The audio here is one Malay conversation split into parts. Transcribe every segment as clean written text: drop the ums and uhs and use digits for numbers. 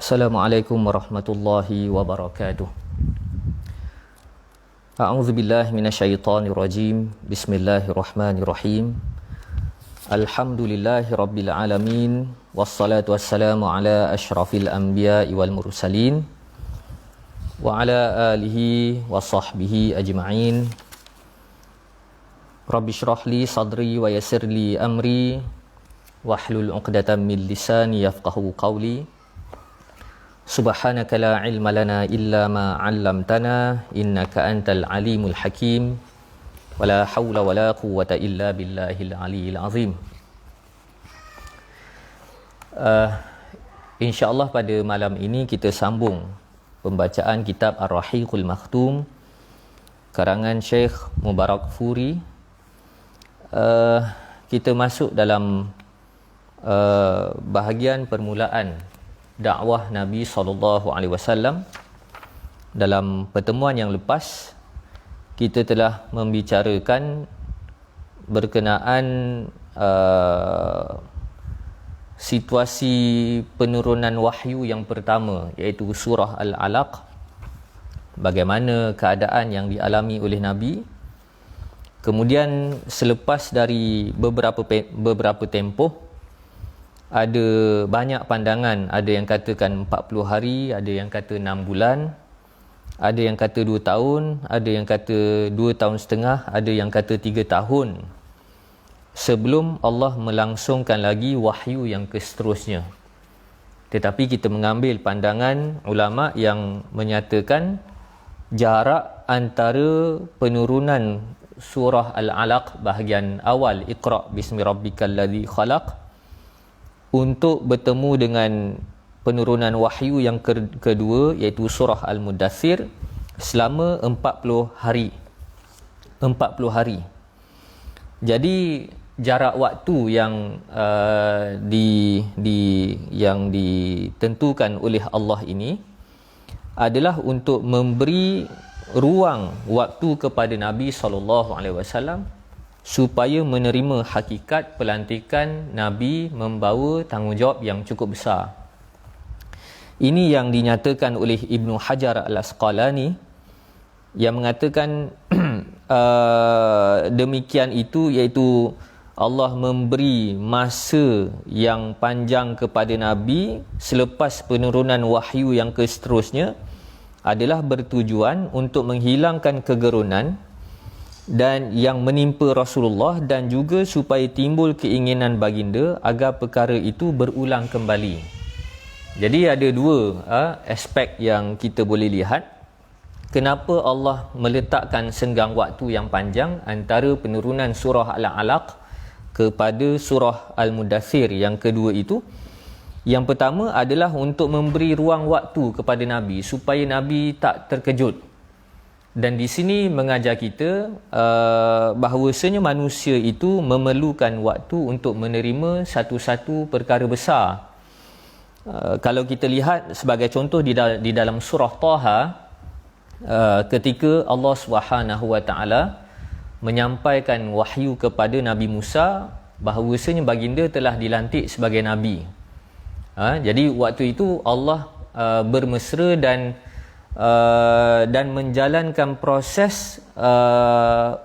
Assalamualaikum warahmatullahi wabarakatuh. A'udzu billahi minasyaitonir rajim. Bismillahirrahmanirrahim. Alhamdulillahi rabbil alamin wassalatu wassalamu ala asyrafil anbiya'i wal mursalin wa ala alihi wa sahbihi ajma'in. Rabbi shrah li sadri wa yassir li amri wahlul 'uqdatam min lisani yafqahu qawli. Subhanaka la ilma lana illa ma 'allamtana innaka antal alimul hakim. Wala haula wala quwwata illa billahil aliyil azim. InsyaAllah pada malam ini kita sambung pembacaan kitab Ar-Rahiqul Makhtum karangan Syekh Mubarak Furi. Kita masuk dalam bahagian permulaan dakwah Nabi SAW. Dalam pertemuan yang lepas kita telah membicarakan berkenaan situasi penurunan wahyu yang pertama, iaitu surah Al-Alaq. Bagaimana keadaan yang dialami oleh Nabi. Kemudian selepas dari beberapa tempoh, ada banyak pandangan, ada yang katakan 40 hari, ada yang kata 6 bulan, ada yang kata 2 tahun, ada yang kata 2 tahun setengah, ada yang kata 3 tahun sebelum Allah melangsungkan lagi wahyu yang seterusnya. Tetapi kita mengambil pandangan ulama yang menyatakan jarak antara penurunan surah Al-Alaq bahagian awal, Iqra' bismi rabbikal ladzi khalaq, untuk bertemu dengan penurunan wahyu yang kedua, iaitu surah Al-Mudaththir, selama 40 hari. 40 hari. Jadi jarak waktu yang yang ditentukan oleh Allah ini adalah untuk memberi ruang waktu kepada Nabi SAW supaya menerima hakikat pelantikan Nabi membawa tanggungjawab yang cukup besar. Ini yang dinyatakan oleh Ibnu Hajar Al-Asqalani, yang mengatakan demikian itu, iaitu Allah memberi masa yang panjang kepada Nabi selepas penurunan wahyu yang seterusnya adalah bertujuan untuk menghilangkan kegerunan dan yang menimpa Rasulullah, dan juga supaya timbul keinginan baginda agar perkara itu berulang kembali. Jadi ada dua aspek yang kita boleh lihat. Kenapa Allah meletakkan senggang waktu yang panjang antara penurunan surah Al-Alaq kepada surah Al-Mudaththir yang kedua itu? Yang pertama adalah untuk memberi ruang waktu kepada Nabi supaya Nabi tak terkejut. Dan di sini mengajar kita bahawasanya manusia itu memerlukan waktu untuk menerima satu-satu perkara besar. Kalau kita lihat sebagai contoh di dalam surah Taha, ketika Allah SWT menyampaikan wahyu kepada Nabi Musa bahawasanya baginda telah dilantik sebagai Nabi. Jadi waktu itu Allah bermesra dan menjalankan proses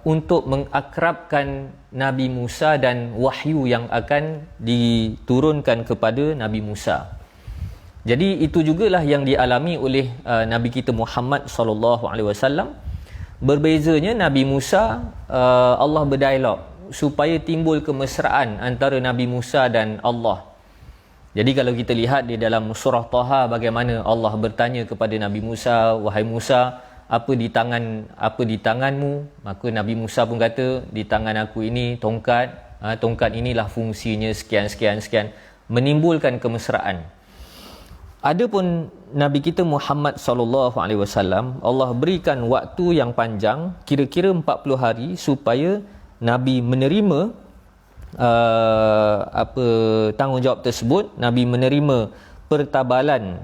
untuk mengakrabkan Nabi Musa dan wahyu yang akan diturunkan kepada Nabi Musa. Jadi itu jugalah yang dialami oleh Nabi kita Muhammad SAW. Berbezanya Nabi Musa, Allah berdialog supaya timbul kemesraan antara Nabi Musa dan Allah. Jadi kalau kita lihat di dalam surah Taha, bagaimana Allah bertanya kepada Nabi Musa, "Wahai Musa, apa di tanganmu?" Maka Nabi Musa pun kata, "Di tangan aku ini tongkat. Tongkat inilah fungsinya sekian, menimbulkan kemesraan." Adapun Nabi kita Muhammad SAW, Allah berikan waktu yang panjang, kira-kira 40 hari, supaya Nabi menerima tanggungjawab tersebut. Nabi menerima pertabalan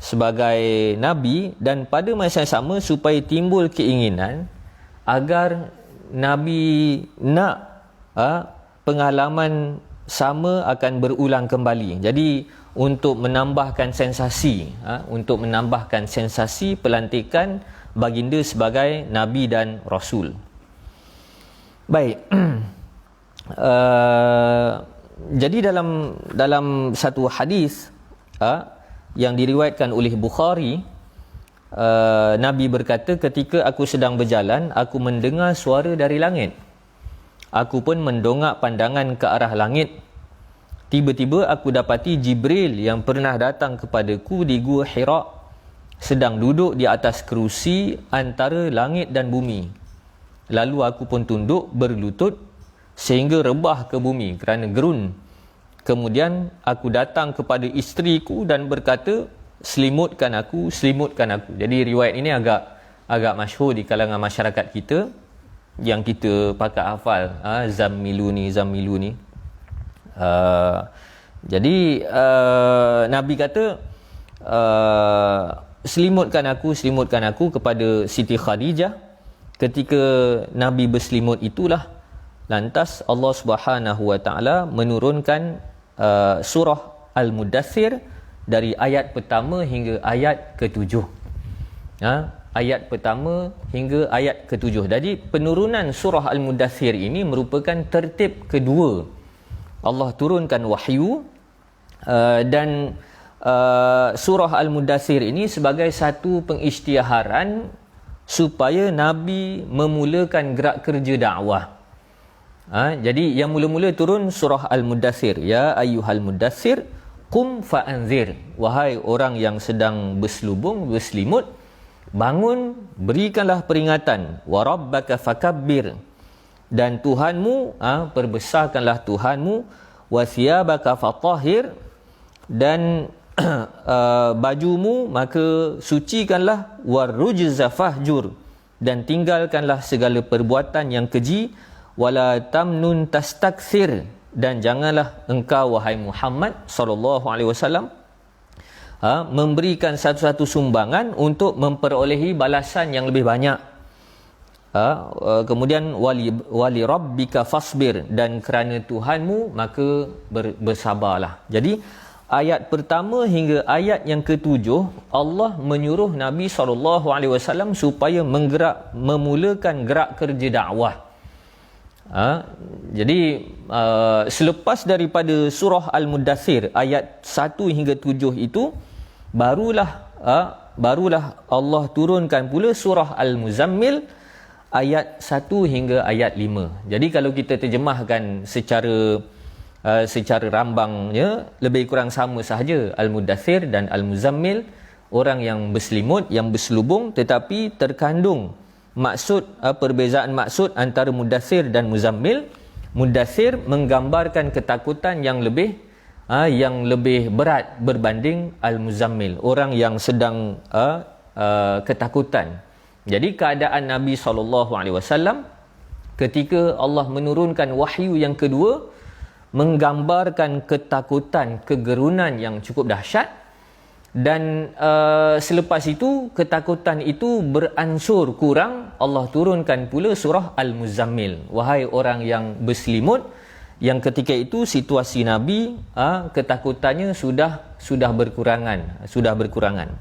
sebagai Nabi, dan pada masa yang sama supaya timbul keinginan agar Nabi nak pengalaman sama akan berulang kembali. Jadi untuk menambahkan sensasi, pelantikan baginda sebagai Nabi dan Rasul. Baik. Jadi dalam satu hadis yang diriwayatkan oleh Bukhari, Nabi berkata, ketika aku sedang berjalan, aku mendengar suara dari langit. Aku pun mendongak pandangan ke arah langit. Tiba-tiba aku dapati Jibril yang pernah datang kepadaku di Gua Hira sedang duduk di atas kerusi antara langit dan bumi. Lalu aku pun tunduk berlutut sehingga rebah ke bumi kerana gerun. Kemudian aku datang kepada isteriku dan berkata, selimutkan aku. Jadi riwayat ini agak masyhur di kalangan masyarakat kita, yang kita pakai hafal, zammiluni. Jadi Nabi kata, selimutkan aku kepada Siti Khadijah. Ketika Nabi berselimut itulah, lantas Allah Subhanahu wa taala menurunkan surah Al-Mudaththir dari ayat pertama hingga ayat ke-7. Ayat pertama hingga ayat ke-7. Jadi penurunan surah Al-Mudaththir ini merupakan tertib kedua Allah turunkan wahyu, dan surah Al-Mudaththir ini sebagai satu pengisytiharan supaya Nabi memulakan gerak kerja dakwah. Jadi yang mula-mula turun surah Al-Mudaththir, ya ayyuhal mudaththir qum fa'anzir, wahai orang yang sedang berselimut, bangun, berikanlah peringatan. Wa rabbaka fakabbir, dan Tuhanmu, perbesarkanlah Tuhanmu. Wa thiyabaka fatahhir, dan bajumu maka sucikanlah. War rujza fahjur, dan tinggalkanlah segala perbuatan yang keji. Wala tamnun tastakthir, dan janganlah engkau wahai Muhammad sallallahu alaihi wasallam memberikan satu-satu sumbangan untuk memperolehi balasan yang lebih banyak. Kemudian wali rabbika fasbir, dan kerana Tuhanmu maka bersabarlah. Jadi ayat pertama hingga ayat yang ke-7 Allah menyuruh Nabi SAW supaya memulakan gerak kerja dakwah. Jadi selepas daripada surah Al-Mudaththir ayat 1 hingga 7 itu, barulah Allah turunkan pula surah Al-Muzammil ayat 1 hingga ayat 5. Jadi kalau kita terjemahkan secara rambangnya, lebih kurang sama sahaja Al-Mudaththir dan Al-Muzammil, orang yang berselimut, yang berselubung, tetapi terkandung perbezaan maksud antara Mudaththir dan Muzammil. Mudaththir menggambarkan ketakutan yang lebih berat berbanding Al-Muzammil, orang yang sedang ketakutan. Jadi keadaan Nabi SAW ketika Allah menurunkan wahyu yang kedua menggambarkan ketakutan, kegerunan yang cukup dahsyat. Dan selepas itu ketakutan itu beransur kurang, Allah turunkan pula surah Al-Muzammil, wahai orang yang berselimut, yang ketika itu situasi Nabi ketakutannya sudah berkurangan.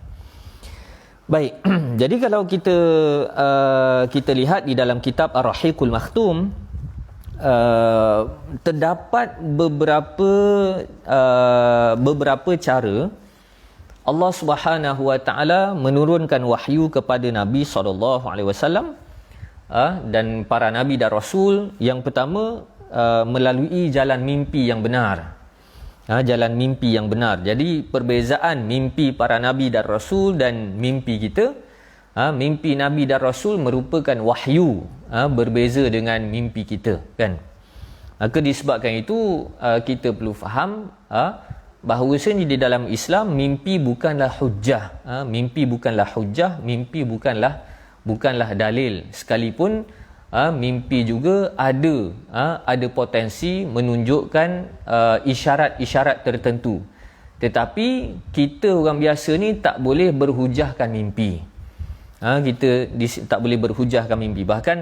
Baik. Jadi kalau kita lihat di dalam kitab Ar-Rahiqul Makhtum, terdapat beberapa cara Allah Subhanahu wa taala menurunkan wahyu kepada Nabi SAW dan para nabi dan rasul. Yang pertama, melalui jalan mimpi yang benar. Jalan mimpi yang benar. Jadi perbezaan mimpi para nabi dan rasul dan mimpi kita, mimpi nabi dan rasul merupakan wahyu, berbeza dengan mimpi kita, kan? Maka disebabkan itu kita perlu faham bahawasanya di dalam Islam mimpi bukanlah hujjah. Mimpi bukanlah hujjah, mimpi bukanlah dalil. Sekalipun mimpi juga ada potensi menunjukkan isyarat-isyarat tertentu. Tetapi kita orang biasa ni tak boleh berhujahkan mimpi. Kita tak boleh berhujahkan mimpi. Bahkan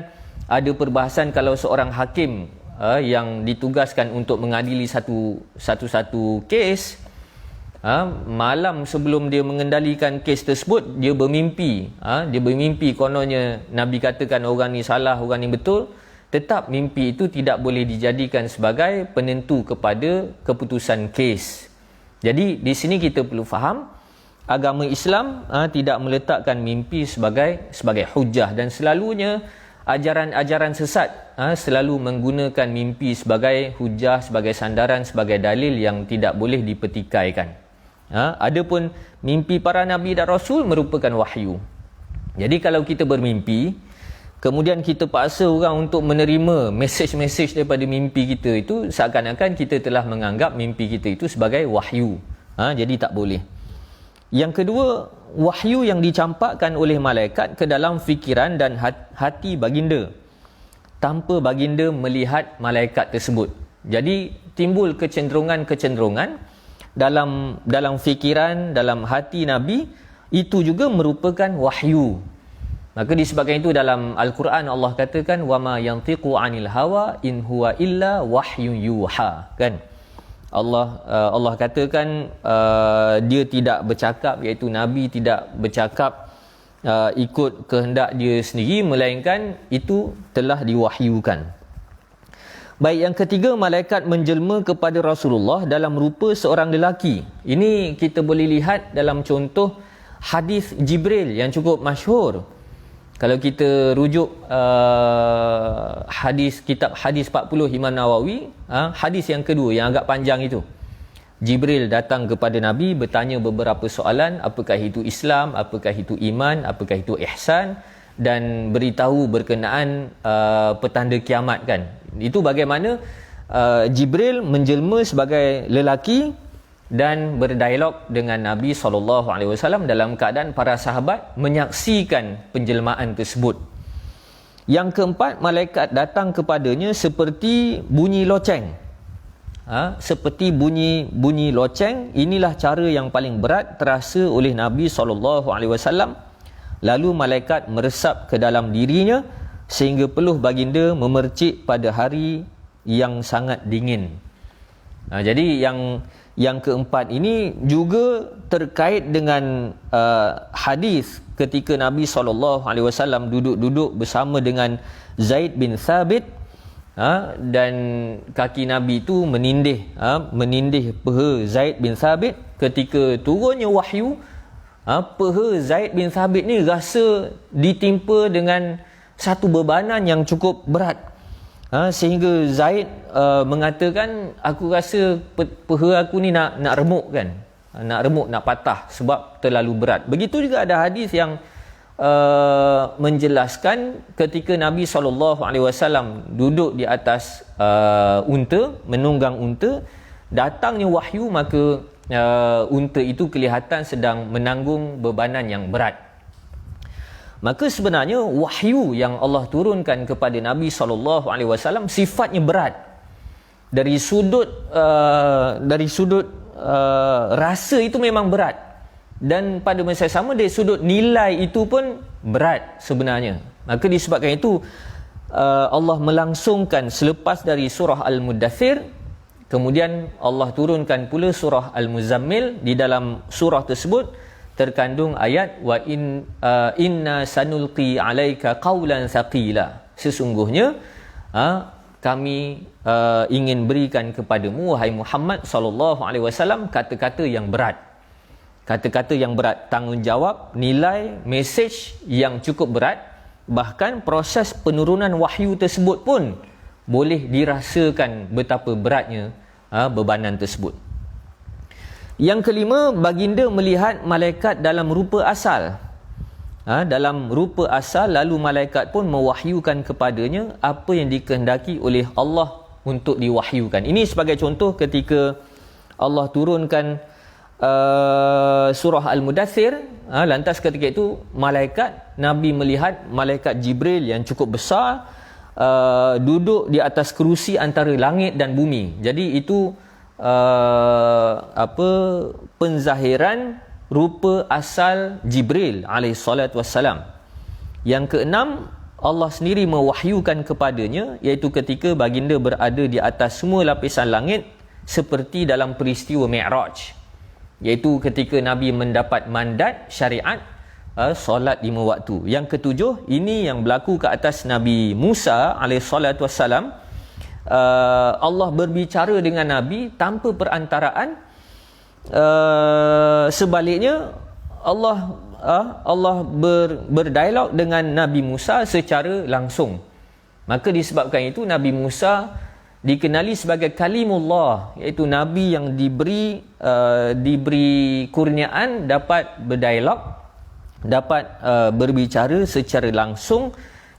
ada perbahasan kalau seorang hakim yang ditugaskan untuk mengadili satu-satu kes, malam sebelum dia mengendalikan kes tersebut, dia bermimpi. Dia bermimpi kononnya Nabi katakan orang ni salah, orang ni betul. Tetap mimpi itu tidak boleh dijadikan sebagai penentu kepada keputusan kes. Jadi di sini kita perlu faham, agama Islam tidak meletakkan mimpi sebagai hujah, dan selalunya ajaran-ajaran sesat selalu menggunakan mimpi sebagai hujah, sebagai sandaran, sebagai dalil yang tidak boleh dipertikaikan. Adapun mimpi para nabi dan rasul merupakan wahyu. Jadi kalau kita bermimpi, kemudian kita paksa orang untuk menerima mesej-mesej daripada mimpi kita, itu seakan-akan kita telah menganggap mimpi kita itu sebagai wahyu. Jadi tak boleh. Yang kedua, wahyu yang dicampakkan oleh malaikat ke dalam fikiran dan hati baginda tanpa baginda melihat malaikat tersebut. Jadi timbul kecenderungan-kecenderungan dalam fikiran, dalam hati Nabi, itu juga merupakan wahyu. Maka disebabkan itu dalam Al-Quran Allah katakan wama yantiqu 'anil hawa in huwa illa wahyun yuha, kan? Allah katakan dia tidak bercakap, iaitu Nabi tidak bercakap ikut kehendak dia sendiri, melainkan itu telah diwahyukan. Baik, yang ketiga, malaikat menjelma kepada Rasulullah dalam rupa seorang lelaki. Ini kita boleh lihat dalam contoh hadis Jibril yang cukup masyhur. Kalau kita rujuk kitab hadis 40 Imam Nawawi, hadis yang kedua yang agak panjang itu, Jibril datang kepada Nabi bertanya beberapa soalan, apakah itu Islam, apakah itu iman, apakah itu ihsan, dan beritahu berkenaan petanda kiamat, kan. Itu bagaimana Jibril menjelma sebagai lelaki dan berdialog dengan Nabi SAW dalam keadaan para sahabat menyaksikan penjelmaan tersebut. Yang keempat, malaikat datang kepadanya seperti bunyi loceng. Seperti bunyi loceng. Inilah cara yang paling berat terasa oleh Nabi SAW. Lalu malaikat meresap ke dalam dirinya sehingga peluh baginda memercik pada hari yang sangat dingin. Jadi yang keempat ini juga terkait dengan hadis ketika Nabi SAW duduk-duduk bersama dengan Zaid bin Thabit, dan kaki Nabi itu menindih peha Zaid bin Thabit. Ketika turunnya wahyu, peha Zaid bin Thabit ni rasa ditimpa dengan satu bebanan yang cukup berat, sehingga Zaid mengatakan, aku rasa peha aku ni nak remuk, kan, nak patah sebab terlalu berat. Begitu juga ada hadis yang menjelaskan ketika Nabi SAW duduk di atas unta, menunggang unta, datangnya wahyu, maka unta itu kelihatan sedang menanggung bebanan yang berat. Maka sebenarnya wahyu yang Allah turunkan kepada Nabi SAW sifatnya berat. Dari sudut rasa itu memang berat, dan pada masa yang sama dari sudut nilai itu pun berat sebenarnya. Maka disebabkan itu Allah melangsungkan selepas dari surah Al-Muddathir, kemudian Allah turunkan pula surah Al-Muzammil. Di dalam surah tersebut terkandung ayat wa inna sanulqi alaika qawlan thaqila. Sesungguhnya kami ingin berikan kepadamu, wahai Muhammad SAW, kata-kata yang berat. Kata-kata yang berat, tanggungjawab, nilai, mesej yang cukup berat. Bahkan proses penurunan wahyu tersebut pun boleh dirasakan betapa beratnya bebanan tersebut. Yang kelima, baginda melihat malaikat dalam rupa asal. Dalam rupa asal, lalu malaikat pun mewahyukan kepadanya apa yang dikehendaki oleh Allah untuk diwahyukan. Ini sebagai contoh ketika Allah turunkan surah Al-Mudathir, lantas ketika itu Nabi melihat malaikat Jibril yang cukup besar duduk di atas kerusi antara langit dan bumi. Jadi itu penzahiran rupa asal Jibril alaihissalatu wassalam. Yang keenam, Allah sendiri mewahyukan kepadanya, iaitu ketika baginda berada di atas semua lapisan langit seperti dalam peristiwa Mi'raj, iaitu ketika Nabi mendapat mandat syariat solat 5 waktu. Yang ketujuh, ini yang berlaku ke atas Nabi Musa alaihissalatu wassalam. Allah berbicara dengan Nabi tanpa perantaraan. Sebaliknya Allah berdialog dengan Nabi Musa secara langsung. Maka disebabkan itu Nabi Musa dikenali sebagai kalimullah, iaitu Nabi yang diberi kurniaan dapat berdialog, dapat berbicara secara langsung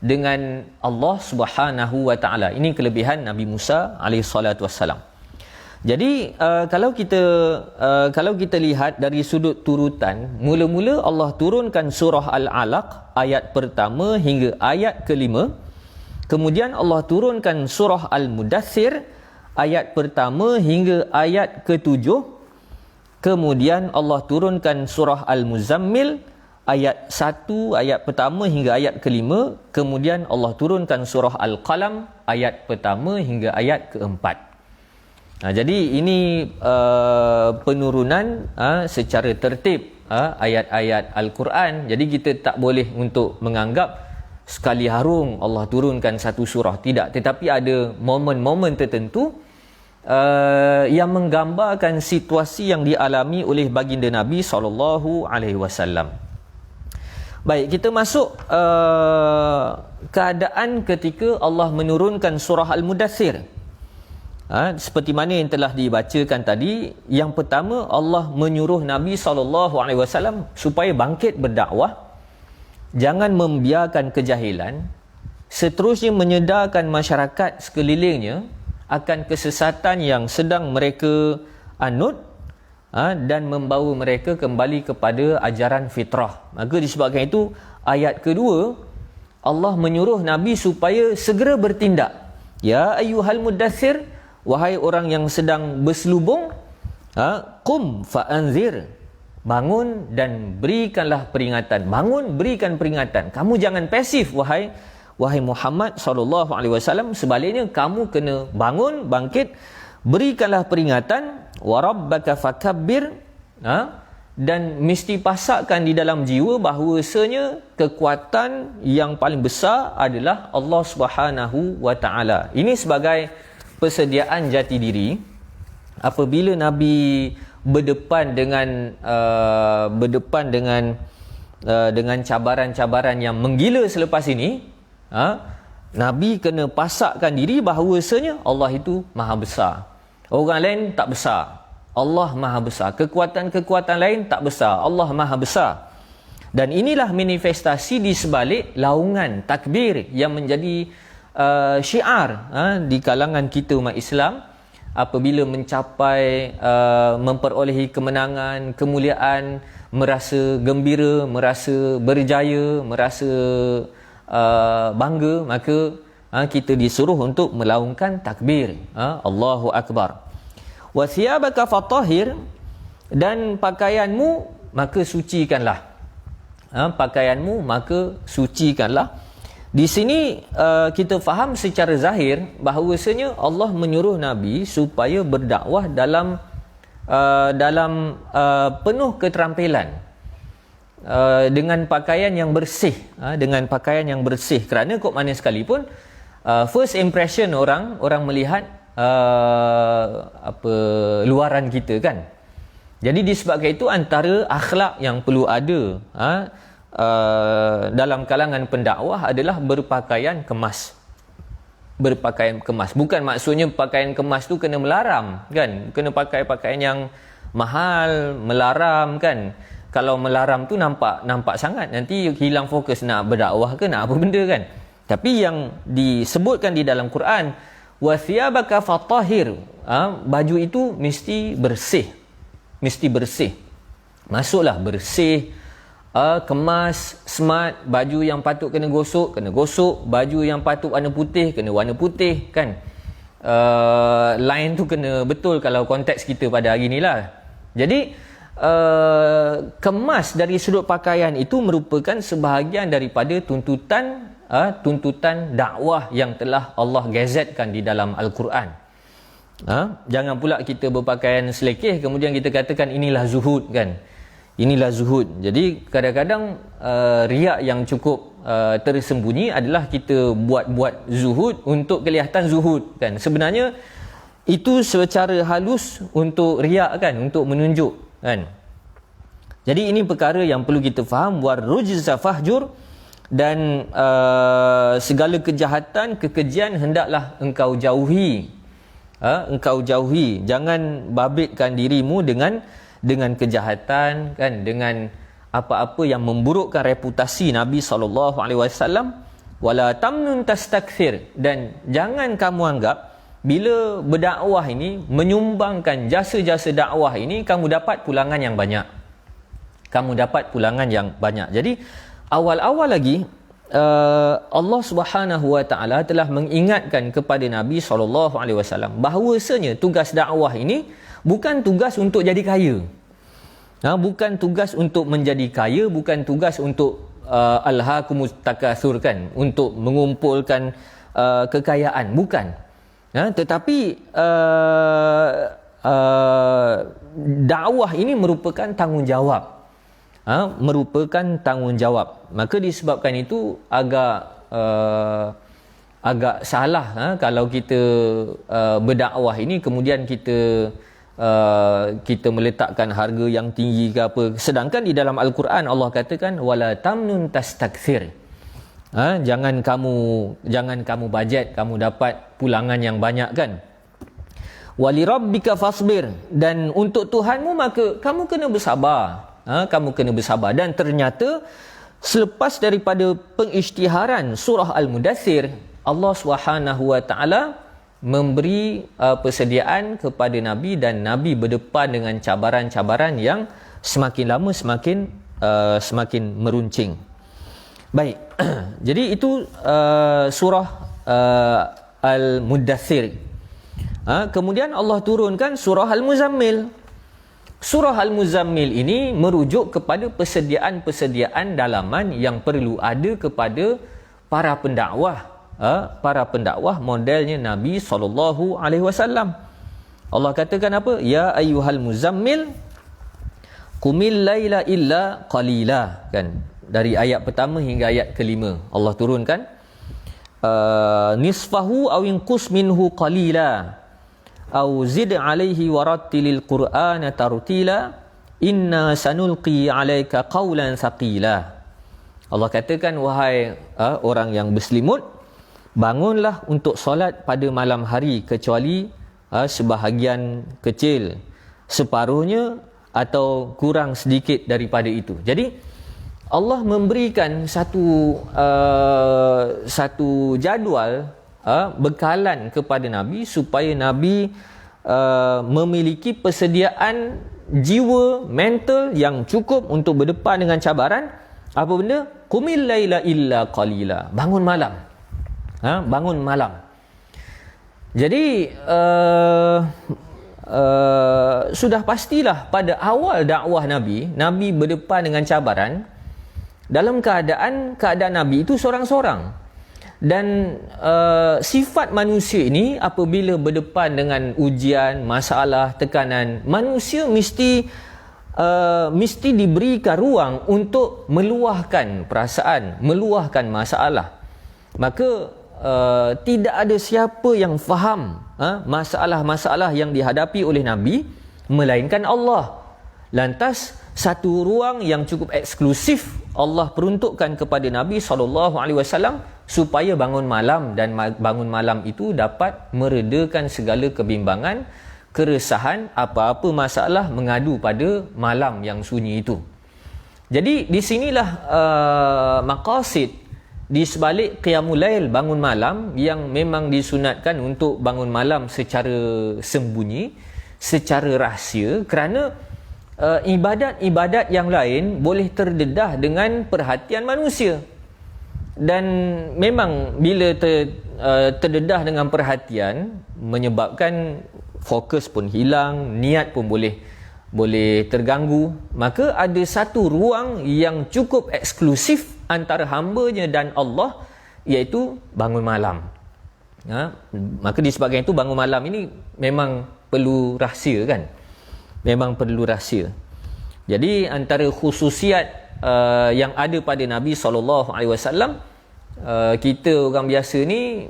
dengan Allah Subhanahu wa taala. Ini kelebihan Nabi Musa alaihi salatu wassalam. Jadi kalau kita lihat dari sudut turutan, mula-mula Allah turunkan surah Al-Alaq ayat pertama hingga ayat kelima. Kemudian Allah turunkan surah Al-Mudaththir ayat pertama hingga ayat ketujuh. Kemudian Allah turunkan surah Al-Muzammil ayat 1 ayat pertama hingga ayat kelima. Kemudian Allah turunkan surah Al-Qalam ayat pertama hingga ayat keempat. Jadi ini penurunan secara tertib ayat-ayat Al-Quran. Jadi kita tak boleh untuk menganggap sekali harung Allah turunkan satu surah, tidak. Tetapi ada momen-momen tertentu yang menggambarkan situasi yang dialami oleh baginda Nabi SAW. Baik, kita masuk keadaan ketika Allah menurunkan surah Al-Mudaththir. Seperti mana yang telah dibacakan tadi, yang pertama Allah menyuruh Nabi SAW supaya bangkit berdakwah, jangan membiarkan kejahilan, seterusnya menyedarkan masyarakat sekelilingnya akan kesesatan yang sedang mereka anut, dan membawa mereka kembali kepada ajaran fitrah. Maka disebabkan itu ayat kedua Allah menyuruh Nabi supaya segera bertindak. Ya ayyuhal mudaththir, wahai orang yang sedang berselubung, qum fa'anzir, bangun dan berikanlah peringatan. Bangun, berikan peringatan. Kamu jangan pasif wahai Muhammad sallallahu alaihi wasallam. Sebaliknya kamu kena bangun, bangkit, berikanlah peringatan. Wa rabbaka fakabbir, dan mesti pasakkan di dalam jiwa bahawasanya kekuatan yang paling besar adalah Allah Subhanahu wa taala. Ini sebagai persediaan jati diri apabila Nabi berdepan dengan cabaran-cabaran yang menggila selepas ini, Nabi kena pasakkan diri bahawasanya Allah itu maha besar. Orang lain tak besar, Allah maha besar. Kekuatan-kekuatan lain tak besar, Allah maha besar. Dan inilah manifestasi di sebalik laungan takbir yang menjadi syiar di kalangan kita umat Islam apabila mencapai memperolehi kemenangan, kemuliaan, merasa gembira, merasa berjaya, merasa bangga, maka kita disuruh untuk melaungkan takbir, Allahu Akbar. Wa thiyabaka fatahhir, dan pakaianmu maka sucikanlah. Pakaianmu maka sucikanlah. Di sini kita faham secara zahir bahawasanya Allah menyuruh Nabi supaya berdakwah dalam penuh keterampilan, dengan pakaian yang bersih, kerana kok mana sekalipun first impression orang melihat luaran kita kan. Jadi disebabkan itu antara akhlak yang perlu ada dalam kalangan pendakwah adalah berpakaian kemas. Bukan maksudnya pakaian kemas tu kena melaram kan, kena pakai pakaian yang mahal, melaram kan. Kalau melaram tu nampak sangat, nanti hilang fokus nak berdakwah ke nak apa benda kan. Tapi yang disebutkan di dalam Quran, wa thiyabaka fatahhir, baju itu mesti bersih. Masuklah bersih, kemas, smart. Baju yang patut kena gosok, baju yang patut warna putih, kena warna putih kan. Line tu kena betul kalau konteks kita pada hari ni lah. Jadi kemas dari sudut pakaian itu merupakan sebahagian daripada tuntutan tuntutan dakwah yang telah Allah gazetkan di dalam Al-Quran. Jangan pula kita berpakaian selekeh kemudian kita katakan inilah zuhud kan. Inilah zuhud. Jadi kadang-kadang riak yang cukup tersembunyi adalah kita buat-buat zuhud untuk kelihatan zuhud kan. Sebenarnya itu secara halus untuk riak kan, untuk menunjuk kan. Jadi ini perkara yang perlu kita faham. Warrujza fahjur, dan segala kejahatan, kekejian hendaklah engkau jauhi. Engkau jauhi, jangan babitkan dirimu dengan kejahatan kan, dengan apa-apa yang memburukkan reputasi Nabi SAW. Wala tamnun tastakthir, dan jangan kamu anggap bila berdakwah ini, menyumbangkan jasa-jasa dakwah ini, kamu dapat pulangan yang banyak. Kamu dapat pulangan yang banyak. Jadi awal-awal lagi Allah Subhanahu Wa Taala telah mengingatkan kepada Nabi SAW bahawasanya tugas dakwah ini bukan tugas untuk jadi kaya. Bukan tugas untuk menjadi kaya, bukan tugas untuk alhaakumut takatsur kan, untuk mengumpulkan kekayaan, bukan. Tetapi dakwah ini merupakan tanggungjawab. Merupakan tanggungjawab. Maka disebabkan itu agak salah kalau kita berdakwah ini kemudian kita meletakkan harga yang tinggi ke apa, sedangkan di dalam Al-Quran Allah katakan wala tamnun tastakthir. Jangan kamu bajet, kamu dapat pulangan yang banyak kan. Wali rabbika fasbir, dan untuk Tuhanmu maka kamu kena bersabar. Kamu kena bersabar. Dan ternyata selepas daripada pengisytiharan surah Al-Mudaththir, Allah Subhanahu Wa Taala memberi persediaan kepada Nabi, dan Nabi berdepan dengan cabaran-cabaran yang semakin lama semakin meruncing. Baik. Jadi itu surah Al-Mudaththir. Kemudian Allah turunkan surah Al-Muzammil. Surah Al-Muzammil ini merujuk kepada persediaan-persediaan dalaman yang perlu ada kepada para pendakwah. Para pendakwah modelnya Nabi SAW. Allah katakan apa? Ya ayyuhal muzammil qumil laila illa qalila kan. Dari ayat pertama hingga ayat kelima Allah turunkan nisfahu aw inqus minhu qalila au zid alaihi warattilil qur'ana tartila inna sanulqi alaika qawlan thaqila. Allah katakan wahai orang yang berselimut, bangunlah untuk solat pada malam hari kecuali sebahagian kecil, separuhnya atau kurang sedikit daripada itu. Jadi Allah memberikan satu jadual bekalan kepada Nabi supaya Nabi memiliki persediaan jiwa mental yang cukup untuk berdepan dengan cabaran. Apa benda? Qumil laila illa qalila. Bangun malam. Bangun malam. Jadi sudah pastilah pada awal dakwah Nabi berdepan dengan cabaran dalam keadaan Nabi itu seorang-seorang. Dan sifat manusia ini apabila berdepan dengan ujian, masalah, tekanan, manusia mesti diberikan ruang untuk meluahkan perasaan, meluahkan masalah. Maka tidak ada siapa yang faham masalah-masalah yang dihadapi oleh Nabi melainkan Allah. Lantas satu ruang yang cukup eksklusif Allah peruntukkan kepada Nabi SAW supaya bangun malam, dan bangun malam itu dapat meredakan segala kebimbangan, keresahan, apa-apa masalah mengadu pada malam yang sunyi itu. Jadi di sinilah maqasid di sebalik qiyamul lail, bangun malam, yang memang disunatkan untuk bangun malam secara sembunyi, secara rahsia, kerana ibadat-ibadat yang lain boleh terdedah dengan perhatian manusia. Dan memang bila terdedah dengan perhatian menyebabkan fokus pun hilang, niat pun boleh terganggu. Maka ada satu ruang yang cukup eksklusif antara hamba-Nya dan Allah, iaitu bangun malam. Maka disebabkan itu bangun malam ini memang perlu rahsia kan, memang perlu rahsia. Jadi antara khususiat yang ada pada Nabi SAW, kita orang biasa ni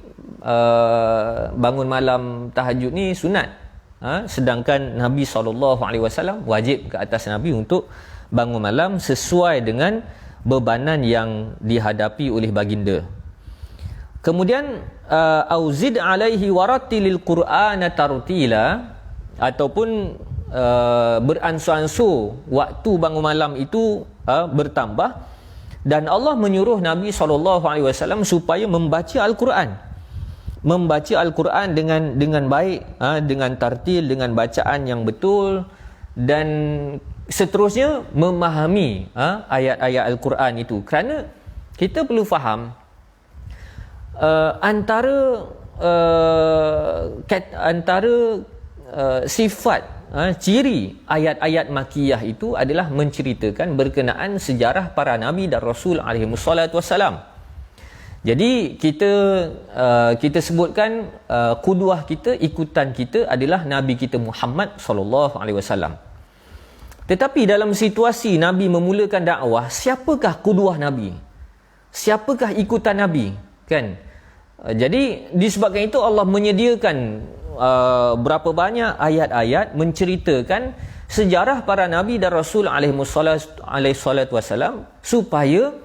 bangun malam tahajud ni sunat, sedangkan Nabi SAW wajib ke atas Nabi untuk bangun malam sesuai dengan bebanan yang dihadapi oleh baginda. Kemudian auzid alaihi warattilil qur'ana tartila, ataupun beransur-ansur waktu bangun malam itu bertambah, dan Allah menyuruh Nabi SAW supaya membaca Al-Quran, membaca Al-Quran dengan baik, dengan tartil, dengan bacaan yang betul, dan seterusnya memahami ayat-ayat Al-Quran itu. Kerana kita perlu faham antara sifat, ciri ayat-ayat makiyah itu adalah menceritakan berkenaan sejarah para nabi dan rasul alaihimussalatu wassalam. Jadi kita sebutkan qudwah kita, ikutan kita adalah nabi kita Muhammad sallallahu alaihi wasallam. Tetapi dalam situasi nabi memulakan dakwah, siapakah qudwah nabi? Siapakah ikutan nabi? Kan? Jadi disebabkan itu Allah menyediakan berapa banyak ayat-ayat menceritakan sejarah para nabi dan rasul alaihissalatu wassalam, supaya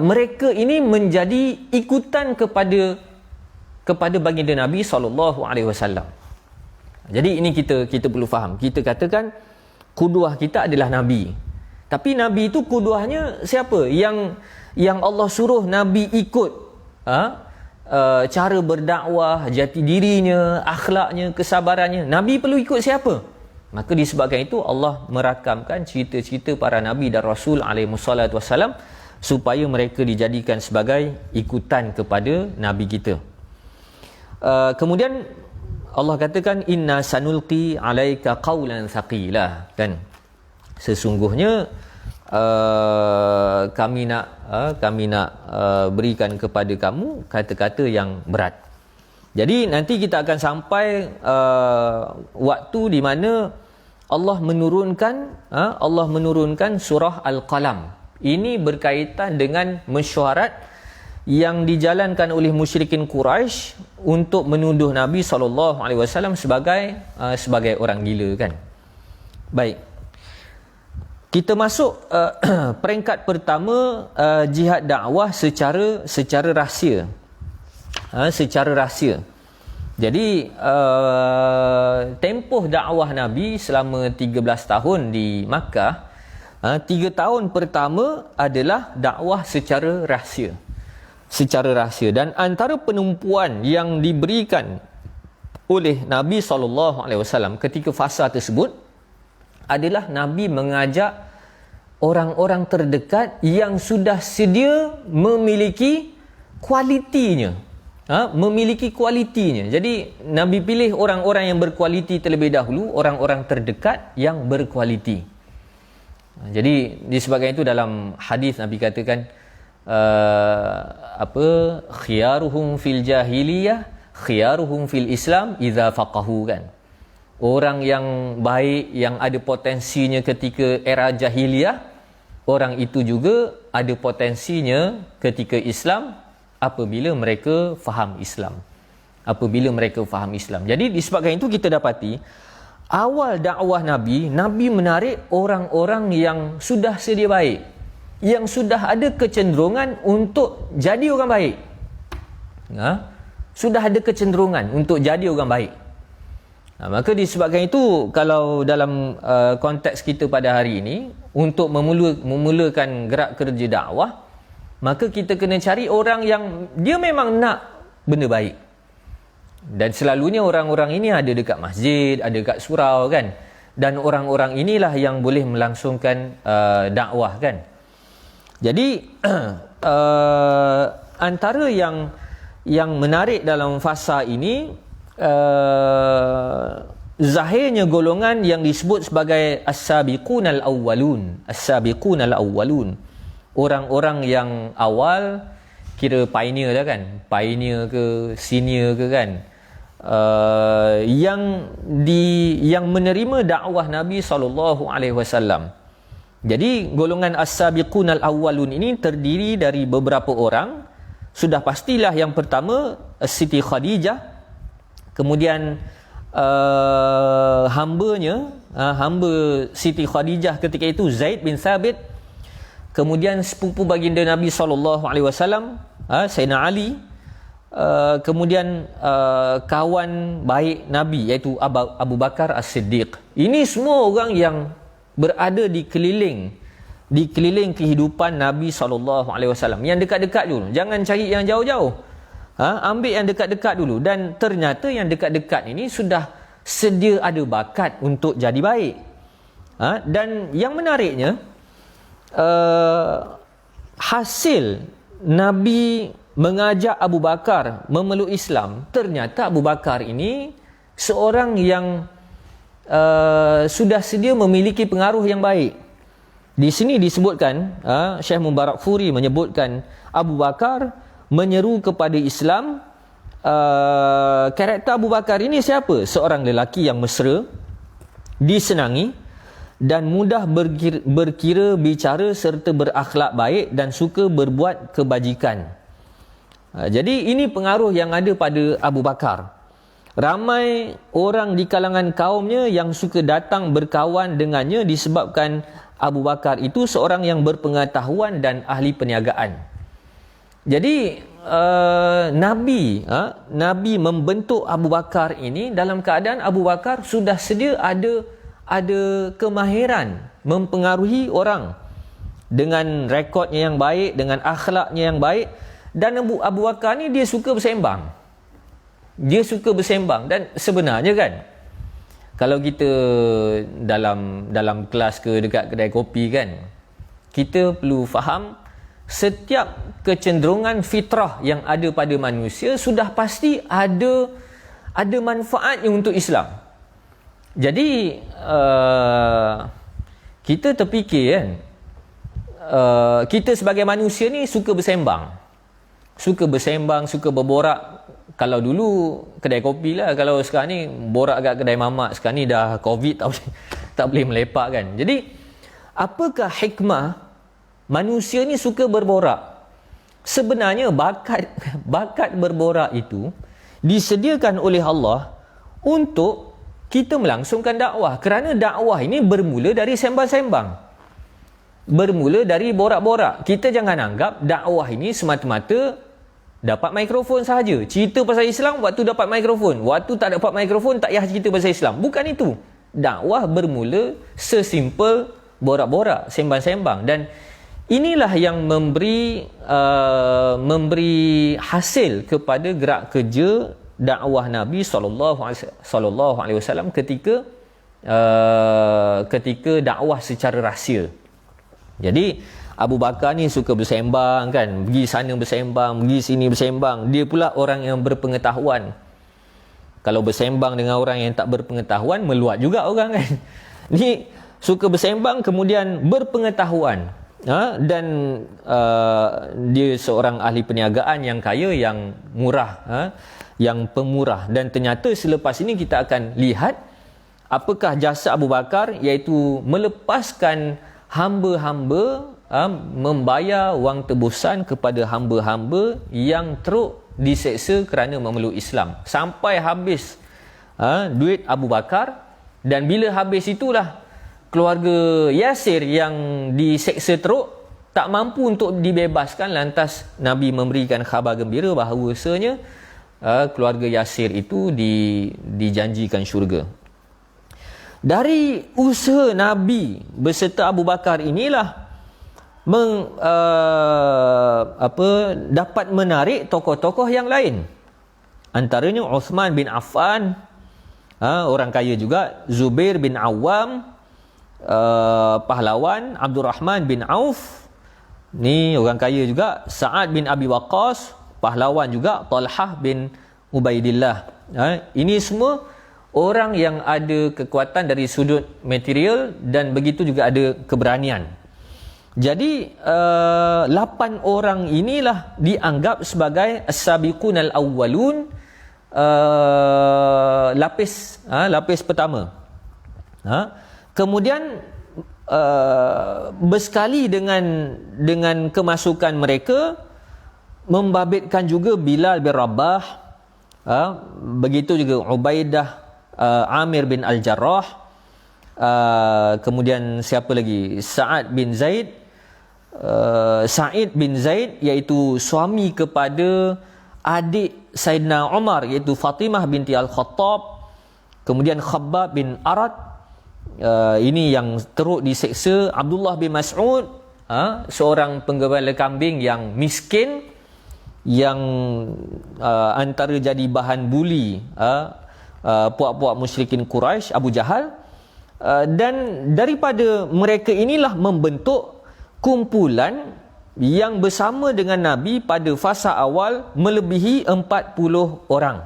mereka ini menjadi ikutan kepada baginda Nabi SAW. Jadi ini kita perlu faham. Kita katakan qudwah kita adalah nabi, tapi nabi itu qudwahnya siapa? Yang Allah suruh nabi ikut cara berdakwah, jati dirinya, akhlaknya, kesabarannya. Nabi perlu ikut siapa? Maka disebabkan itu Allah merakamkan cerita-cerita para nabi dan rasul alaihissalatu wassalam, supaya mereka dijadikan sebagai ikutan kepada nabi kita. Kemudian Allah katakan inna sanulqi alaika qawlan thaqila, kan? Sesungguhnya kami nak berikan kepada kamu kata-kata yang berat. Jadi nanti kita akan sampai waktu di mana Allah menurunkan surah Al-Qalam. Ini berkaitan dengan mesyuarat yang dijalankan oleh musyrikin Quraisy untuk menuduh Nabi SAW sebagai orang gila, kan? Baik. Kita masuk peringkat pertama, jihad dakwah secara rahsia. Secara rahsia. Jadi tempoh dakwah Nabi selama 13 tahun di Makkah, 3 tahun pertama adalah dakwah secara rahsia. Secara rahsia. Dan antara penumpuan yang diberikan oleh Nabi SAW ketika fasa tersebut adalah Nabi mengajak orang-orang terdekat yang sudah sedia memiliki kualitinya. Memiliki kualitinya. Jadi Nabi pilih orang-orang yang berkualiti terlebih dahulu, orang-orang terdekat yang berkualiti. Jadi disebabkan itu dalam hadis Nabi katakan khiyaruhum fil jahiliyah khiyaruhum fil Islam idza faqahu, kan? Orang yang baik, yang ada potensinya ketika era jahiliyah, orang itu juga ada potensinya ketika Islam apabila mereka faham Islam. Apabila mereka faham Islam. Jadi disebabkan itu kita dapati awal dakwah Nabi menarik orang-orang yang sudah sedia baik, yang sudah ada kecenderungan untuk jadi orang baik. Sudah ada kecenderungan untuk jadi orang baik. Maka disebabkan itu, kalau dalam konteks kita pada hari ini, untuk memulakan gerak kerja dakwah, maka kita kena cari orang yang dia memang nak benda baik. Dan selalunya orang-orang ini ada dekat masjid, ada dekat surau, kan? Dan orang-orang inilah yang boleh melangsungkan dakwah, kan? Jadi antara yang menarik dalam fasa ini, zahirnya golongan yang disebut sebagai as-sabiqunal awwalun. As-sabiqunal awwalun, orang-orang yang awal kira pioneer dah kan, pioneer ke senior ke kan, yang menerima dakwah Nabi SAW. Jadi golongan as-sabiqun al-awwalun ini terdiri dari beberapa orang. Sudah pastilah yang pertama Siti Khadijah, kemudian hamba Siti Khadijah ketika itu Zaid bin Thabit, kemudian sepupu baginda Nabi SAW, Sayyidina Ali, kemudian kawan baik Nabi iaitu Abu Bakar As-Siddiq. Ini semua orang yang berada di keliling kehidupan Nabi SAW. Yang dekat-dekat dulu, jangan cari yang jauh-jauh, ambil yang dekat-dekat dulu. Dan ternyata yang dekat-dekat ini sudah sedia ada bakat untuk jadi baik. Dan yang menariknya, hasil Nabi mengajak Abu Bakar memeluk Islam, ternyata Abu Bakar ini seorang yang sudah sedia memiliki pengaruh yang baik. Di sini disebutkan, Syekh Mubarak Furi menyebutkan Abu Bakar menyeru kepada Islam. Karakter Abu Bakar ini siapa? Seorang lelaki yang mesra, disenangi dan mudah berkira bicara serta berakhlak baik dan suka berbuat kebajikan. Jadi ini pengaruh yang ada pada Abu Bakar. Ramai orang di kalangan kaumnya yang suka datang berkawan dengannya disebabkan Abu Bakar itu seorang yang berpengetahuan dan ahli perniagaan. Jadi Nabi membentuk Abu Bakar ini dalam keadaan Abu Bakar sudah sedia ada kemahiran mempengaruhi orang dengan rekodnya yang baik, dengan akhlaknya yang baik. Dan Abu Bakar ni dia suka bersembang. Dia suka bersembang. Dan sebenarnya kan, kalau kita dalam kelas ke dekat kedai kopi kan, kita perlu faham setiap kecenderungan fitrah yang ada pada manusia sudah pasti ada manfaatnya untuk Islam. Jadi kita terfikir kan, kita sebagai manusia ni suka bersembang, suka berborak. Kalau dulu kedai kopi lah, kalau sekarang ni borak kat kedai mamak. Sekarang ni dah COVID, tak boleh melepak kan. Jadi apakah hikmah manusia ni suka berborak? Sebenarnya bakat berborak itu disediakan oleh Allah untuk kita melangsungkan dakwah. Kerana dakwah ini bermula dari sembang-sembang, bermula dari borak-borak. Kita jangan anggap dakwah ini semata-mata dapat mikrofon sahaja. Cerita pasal Islam waktu dapat mikrofon, waktu tak dapat mikrofon tak payah cerita pasal Islam. Bukan itu. Dakwah bermula sesimpel borak-borak, sembang-sembang. Dan inilah yang memberi hasil kepada gerak kerja dakwah Nabi SAW ketika dakwah secara rahsia. Jadi Abu Bakar ni suka bersembang kan, pergi sana bersembang, pergi sini bersembang. Dia pula orang yang berpengetahuan. Kalau bersembang dengan orang yang tak berpengetahuan, meluat juga orang kan. Ni suka bersembang kemudian berpengetahuan. Dan dia seorang ahli perniagaan yang kaya, yang murah, yang pemurah. Dan ternyata selepas ini kita akan lihat apakah jasa Abu Bakar, iaitu melepaskan hamba-hamba, membayar wang tebusan kepada hamba-hamba yang teruk diseksa kerana memeluk Islam sampai habis duit Abu Bakar. Dan bila habis itulah keluarga Yasir yang diseksa teruk tak mampu untuk dibebaskan. Lantas Nabi memberikan khabar gembira bahawasanya keluarga Yasir itu dijanjikan syurga. Dari usaha Nabi beserta Abu Bakar inilah dapat menarik tokoh-tokoh yang lain. Antaranya Uthman bin Affan, orang kaya juga, Zubair bin Awam, pahlawan, Abdul Rahman bin Auf, ni orang kaya juga, Sa'ad bin Abi Waqqas, pahlawan juga, Talhah bin Ubaidillah. Ini semua orang yang ada kekuatan dari sudut material dan begitu juga ada keberanian. Jadi 8 orang inilah dianggap sebagai as-sabiqun al-awwalun, lapis pertama. Kemudian bersekali dengan kemasukan mereka, membabitkan juga Bilal bin Rabah, begitu juga Ubaidah, Amir bin Al-Jarrah, kemudian siapa lagi, Sa'id bin Zaid, iaitu suami kepada adik Saidina Umar, iaitu Fatimah binti Al-Khattab. Kemudian Khabbab bin Arad, ini yang teruk diseksa. Abdullah bin Mas'ud, seorang penggembala kambing yang miskin, yang antara jadi bahan buli puak-puak musyrikin Quraisy, Abu Jahal. Dan daripada mereka inilah membentuk kumpulan yang bersama dengan Nabi pada fasa awal melebihi 40 orang.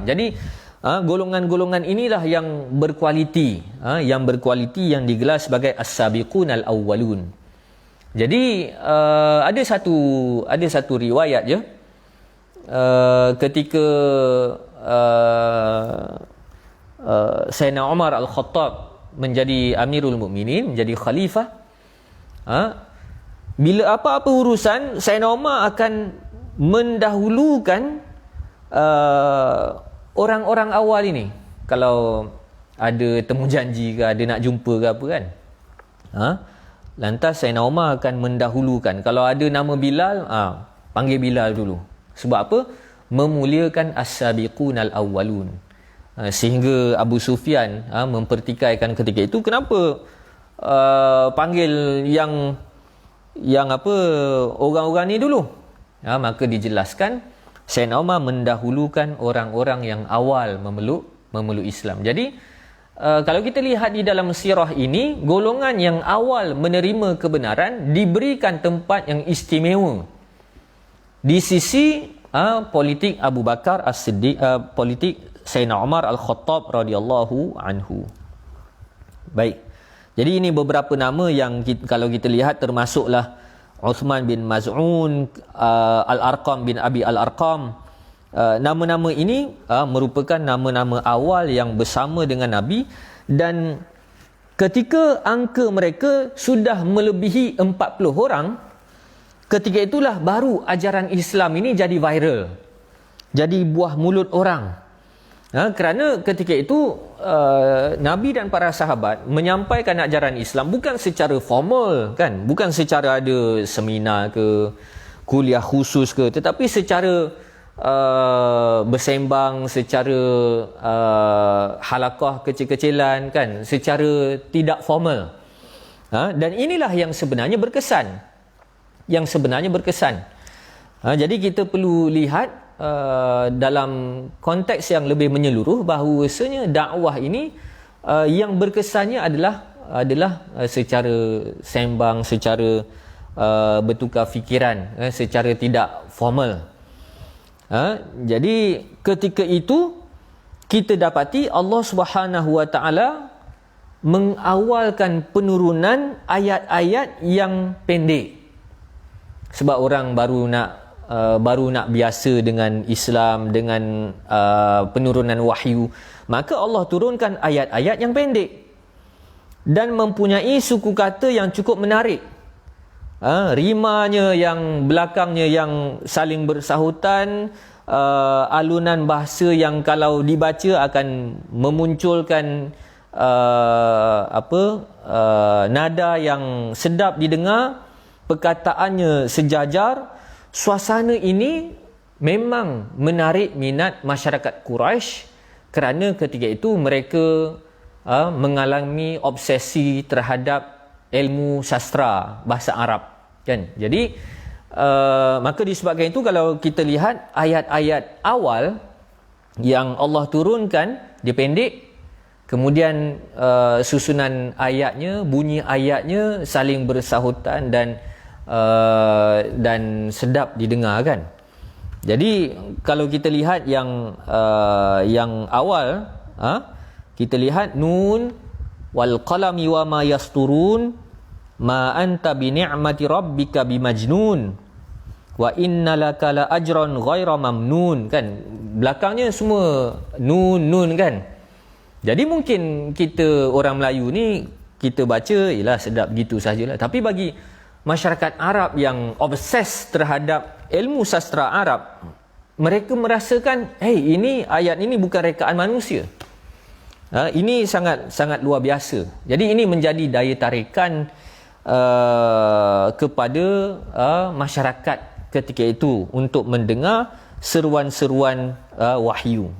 Jadi golongan-golongan inilah yang berkualiti, yang digelar sebagai as-sabiqun al-awwalun. Jadi ada satu riwayat je, ketika Sayyidina Umar Al-Khattab menjadi Amirul Mukminin, menjadi khalifah, bila apa-apa urusan, Sayyidina Umar akan mendahulukan orang-orang awal ini. Kalau ada temu janji ke, ada nak jumpa ke apa kan, lantas Sayyidina Umar akan mendahulukan. Kalau ada nama Bilal, panggil Bilal dulu. Sebab apa? Memuliakan as-sabiqun al-awwalun. Sehingga Abu Sufyan mempertikaikan ketika itu, kenapa panggil yang orang-orang ni dulu? Maka dijelaskan Sayyidina Umar mendahulukan orang-orang yang awal memeluk Islam. Jadi kalau kita lihat di dalam sirah ini, golongan yang awal menerima kebenaran diberikan tempat yang istimewa di sisi politik Abu Bakar As-Siddiq, politik Sayyidina Umar Al-Khattab radhiyallahu anhu. Baik. Jadi ini beberapa nama yang kalau kita lihat, termasuklah Uthman bin Maz'un, Al-Arqam bin Abi Al-Arqam. Nama-nama ini merupakan nama-nama awal yang bersama dengan Nabi, dan ketika angka mereka sudah melebihi 40 orang, ketika itulah baru ajaran Islam ini jadi viral, jadi buah mulut orang. Kerana ketika itu Nabi dan para sahabat menyampaikan ajaran Islam bukan secara formal kan, bukan secara ada seminar ke, kuliah khusus ke, tetapi secara bersembang, secara halaqah kecil-kecilan kan, secara tidak formal. Dan inilah yang sebenarnya berkesan. Jadi kita perlu lihat dalam konteks yang lebih menyeluruh, bahawasanya dakwah ini yang berkesannya adalah secara sembang, secara bertukar fikiran, secara tidak formal. Jadi ketika itu kita dapati Allah Subhanahu Wa Taala mengawalkan penurunan ayat-ayat yang pendek, sebab orang baru nak biasa dengan Islam, dengan penurunan wahyu, maka Allah turunkan ayat-ayat yang pendek dan mempunyai suku kata yang cukup menarik. Rimanya yang belakangnya yang saling bersahutan, alunan bahasa yang kalau dibaca akan memunculkan nada yang sedap didengar, perkataannya sejajar. Suasana ini memang menarik minat masyarakat Quraisy, kerana ketika itu mereka mengalami obsesi terhadap ilmu sastra bahasa Arab kan. Jadi maka disebabkan itu, kalau kita lihat ayat-ayat awal yang Allah turunkan, dia pendek, kemudian susunan ayatnya, bunyi ayatnya saling bersahutan dan sedap didengar kan. Jadi kalau kita lihat yang awal, kita lihat nun wal qalami wa ma yasturun, ma anta bi ni'mati rabbika bimajnun wa innalaka la ajran ghaira mamnun, kan belakangnya semua nun kan. Jadi mungkin kita orang Melayu ni kita baca ialah sedap gitu sajalah, tapi bagi masyarakat Arab yang obses terhadap ilmu sastra Arab, mereka merasakan ini ayat ini bukan rekaan manusia. Ini sangat luar biasa. Jadi ini menjadi daya tarikan kepada masyarakat ketika itu untuk mendengar seruan-seruan wahyu.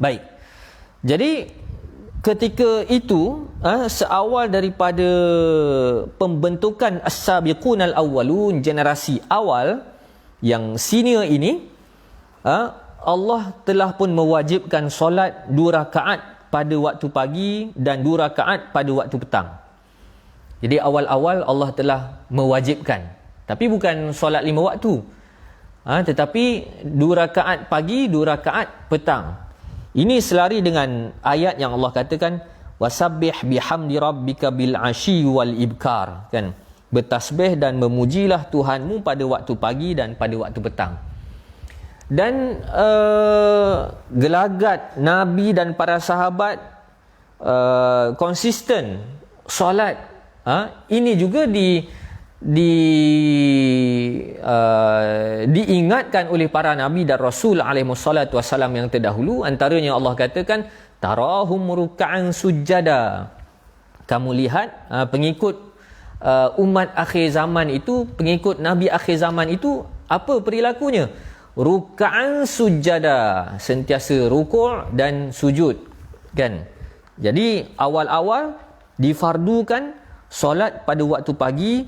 Baik. Jadi ketika itu seawal daripada pembentukan as-sabiqun al-awwalun, generasi awal yang senior ini, Allah telah pun mewajibkan solat 2 rakaat pada waktu pagi dan 2 rakaat pada waktu petang. Jadi awal-awal Allah telah mewajibkan, tapi bukan solat 5 waktu, tetapi 2 rakaat pagi, 2 rakaat petang. Ini selari dengan ayat yang Allah katakan wasabbih bihamdi rabbika bil asyi wal ibkar, kan, bertasbih dan memujilah Tuhanmu pada waktu pagi dan pada waktu petang. Dan gelagat Nabi dan para sahabat konsisten solat, ini juga diingatkan oleh para Nabi dan Rasul alaihissalatu wassalam yang terdahulu. Antaranya Allah katakan tarahum ruk'an sujada. Kamu lihat pengikut umat akhir zaman itu, pengikut Nabi akhir zaman itu, apa perilakunya? Ruk'an sujada, sentiasa rukuk dan sujud, kan. Jadi awal-awal difardukan solat pada waktu pagi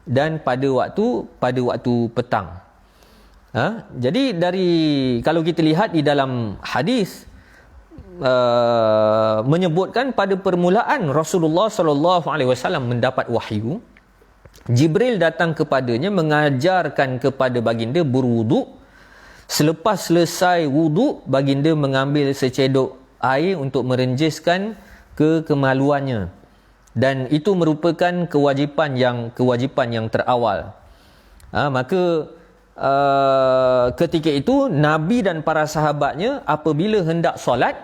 dan pada waktu petang. Jadi kalau kita lihat di dalam hadis menyebutkan pada permulaan Rasulullah sallallahu alaihi wasallam mendapat wahyu, Jibril datang kepadanya mengajarkan kepada baginda berwuduk. Selepas selesai wuduk, baginda mengambil secedok air untuk merenjiskan kemaluannya, dan itu merupakan kewajipan yang terawal. Maka ketika itu Nabi dan para sahabatnya apabila hendak solat,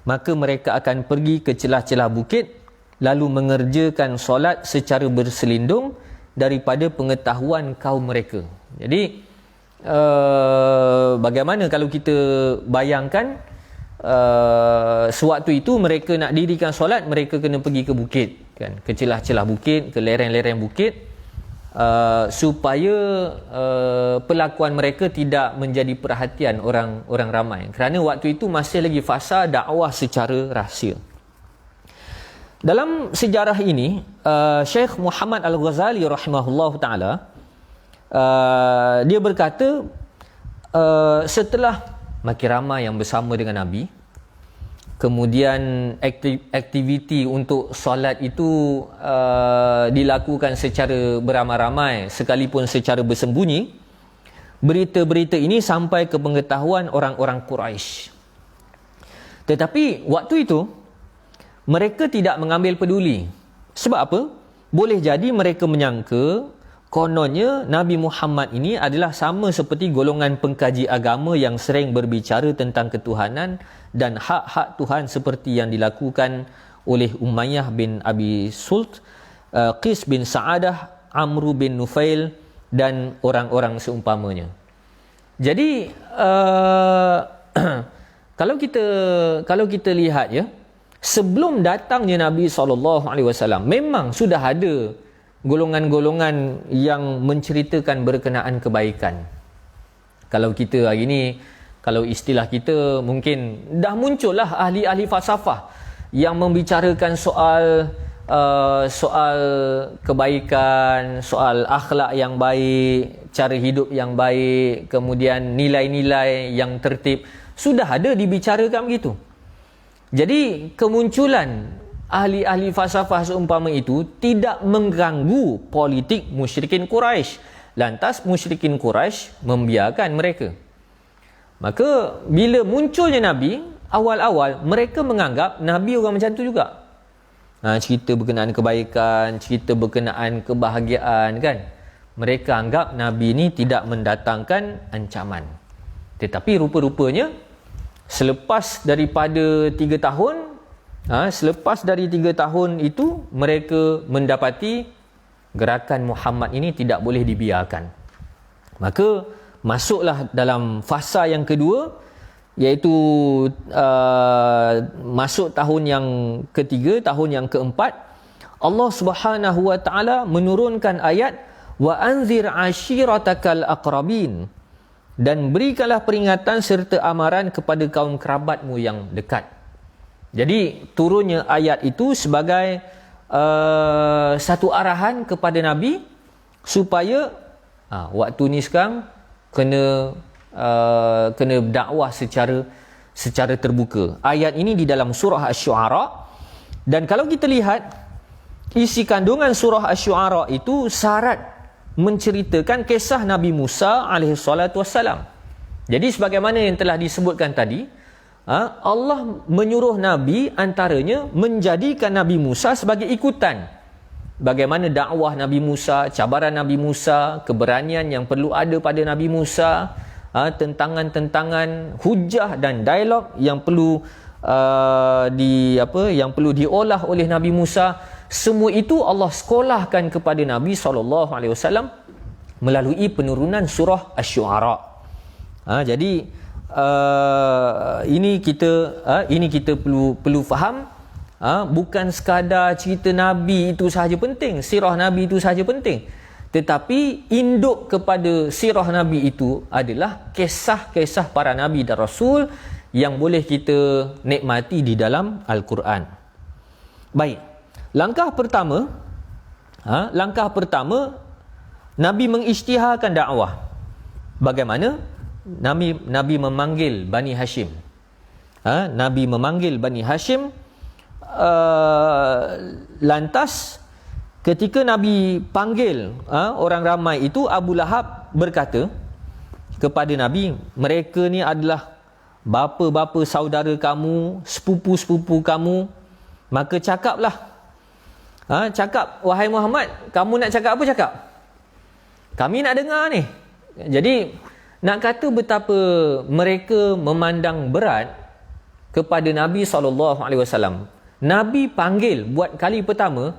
maka mereka akan pergi ke celah-celah bukit lalu mengerjakan solat secara berselindung daripada pengetahuan kaum mereka. Jadi bagaimana kalau kita bayangkan sewaktu itu mereka nak dirikan solat, mereka kena pergi ke bukit, kan, ke celah-celah bukit, ke lereng-lereng bukit, supaya perlakuan mereka tidak menjadi perhatian orang ramai, kerana waktu itu masih lagi fasa dakwah secara rahsia. Dalam sejarah ini, Syekh Muhammad Al-Ghazali rahimahullah ta'ala, dia berkata, setelah makin ramai yang bersama dengan Nabi, kemudian aktiviti untuk solat itu dilakukan secara beramai-ramai sekalipun secara bersembunyi, berita-berita ini sampai ke pengetahuan orang-orang Quraisy. Tetapi waktu itu mereka tidak mengambil peduli. Sebab apa? Boleh jadi mereka menyangka kononnya Nabi Muhammad ini adalah sama seperti golongan pengkaji agama yang sering berbicara tentang ketuhanan dan hak-hak Tuhan seperti yang dilakukan oleh Umayyah bin Abi Sult, Qis bin Sa'adah, Amru bin Nufail dan orang-orang seumpamanya. Jadi kalau kita lihat ya, sebelum datangnya Nabi SAW memang sudah ada golongan-golongan yang menceritakan berkenaan kebaikan. Kalau kita hari ini, kalau istilah kita, mungkin dah muncullah ahli-ahli falsafah yang membicarakan soal kebaikan, soal akhlak yang baik, cara hidup yang baik, kemudian nilai-nilai yang tertib. Sudah ada dibicarakan begitu. Jadi kemunculan ahli-ahli falsafah seumpama itu tidak mengganggu politik musyrikin Quraisy. Lantas musyrikin Quraisy membiarkan mereka. Maka bila munculnya Nabi, awal-awal mereka menganggap Nabi orang macam tu juga. cerita berkenaan kebaikan, cerita berkenaan kebahagiaan kan. Mereka anggap Nabi ni tidak mendatangkan ancaman. Tetapi rupa-rupanya selepas daripada 3 tahun, selepas dari 3 tahun itu, mereka mendapati gerakan Muhammad ini tidak boleh dibiarkan. Maka masuklah dalam fasa yang kedua, iaitu masuk tahun yang ketiga, tahun yang keempat. Allah Subhanahu wa taala menurunkan ayat wa anzir ashiratakal aqrabin, dan berikanlah peringatan serta amaran kepada kaum kerabatmu yang dekat. Jadi turunnya ayat itu sebagai satu arahan kepada Nabi supaya waktu ni sekarang kena dakwah secara terbuka. Ayat ini di dalam surah Asy-Syu'ara, dan kalau kita lihat isi kandungan surah Asy-Syu'ara itu syarat menceritakan kisah Nabi Musa alaihi salatu wassalam. Jadi sebagaimana yang telah disebutkan tadi, Allah menyuruh Nabi antaranya menjadikan Nabi Musa sebagai ikutan. Bagaimana dakwah Nabi Musa, cabaran Nabi Musa, keberanian yang perlu ada pada Nabi Musa, tentangan-tentangan, hujah dan dialog yang perlu yang perlu diolah oleh Nabi Musa. Semua itu Allah sekolahkan kepada Nabi SAW melalui penurunan surah Asy-Syu'ara. Jadi ini kita perlu faham. Bukan sekadar cerita Nabi itu sahaja penting, sirah Nabi itu sahaja penting, tetapi induk kepada sirah Nabi itu adalah kisah-kisah para Nabi dan Rasul yang boleh kita nikmati di dalam Al-Quran. Baik, langkah pertama Nabi mengisytiharkan dakwah. Bagaimana? Nabi memanggil Bani Hashim. Nabi memanggil Bani Hashim. Lantas ketika Nabi panggil orang ramai itu, Abu Lahab berkata kepada Nabi, mereka ni adalah bapa-bapa saudara kamu, sepupu-sepupu kamu, maka cakaplah. Cakap, wahai Muhammad, kamu nak cakap apa cakap? Kami nak dengar ni. Jadi nak kata betapa mereka memandang berat kepada Nabi SAW. Nabi panggil buat kali pertama,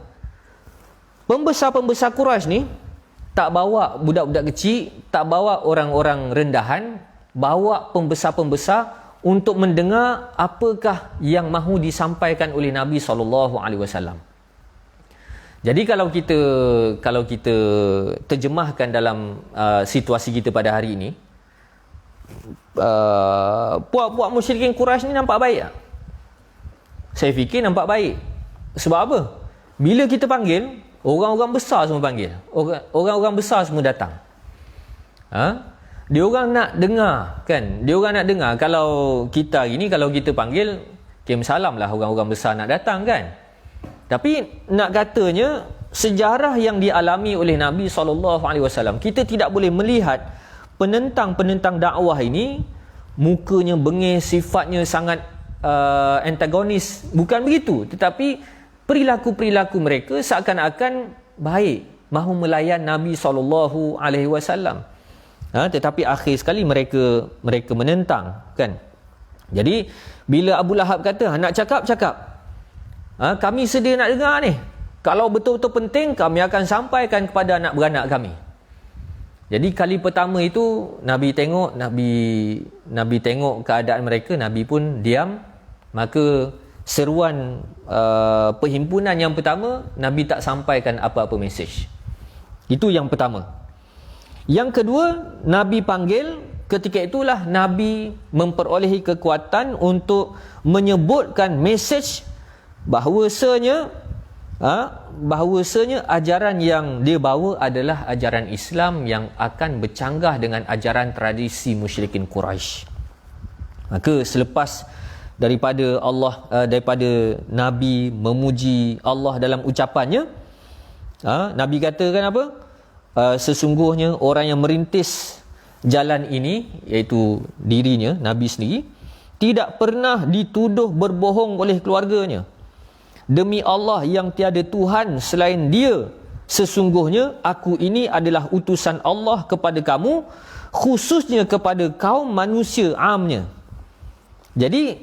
pembesar-pembesar Quraisy ni tak bawa budak-budak kecil, tak bawa orang-orang rendahan, bawa pembesar-pembesar untuk mendengar apakah yang mahu disampaikan oleh Nabi SAW. Jadi kalau kita terjemahkan dalam situasi kita pada hari ini, puak-puak musyrikin Quraisy ni nampak baik tak? Saya fikir nampak baik. Sebab apa? Bila kita panggil, orang-orang besar semua panggil. Orang-orang besar semua datang. Dia orang nak dengar kan? Dia orang nak dengar. Kalau kita hari ni, kalau kita panggil, kirim salam lah orang-orang besar nak datang kan? Tapi nak katanya sejarah yang dialami oleh Nabi SAW, kita tidak boleh melihat penentang-penentang dakwah ini mukanya bengis, sifatnya sangat antagonis. Bukan begitu, tetapi perilaku-perilaku mereka seakan-akan baik, mahu melayan Nabi SAW. Tetapi akhir sekali mereka menentang kan. Jadi bila Abu Lahab kata nak cakap, kami sedia nak dengar ni. Kalau betul-betul penting, kami akan sampaikan kepada anak beranak kami. Jadi kali pertama itu Nabi tengok keadaan mereka, Nabi pun diam. Maka seruan perhimpunan yang pertama, Nabi tak sampaikan apa-apa mesej. Itu yang pertama. Yang kedua, Nabi panggil. Ketika itulah Nabi memperolehi kekuatan untuk menyebutkan mesej bahawasanya ajaran yang dia bawa adalah ajaran Islam yang akan bercanggah dengan ajaran tradisi musyrikin Quraisy. Maka selepas daripada Nabi memuji Allah dalam ucapannya, Nabi katakan apa? Sesungguhnya orang yang merintis jalan ini, iaitu dirinya, Nabi sendiri, tidak pernah dituduh berbohong oleh keluarganya. Demi Allah yang tiada Tuhan selain Dia, sesungguhnya aku ini adalah utusan Allah kepada kamu, khususnya kepada kaum manusia amnya. Jadi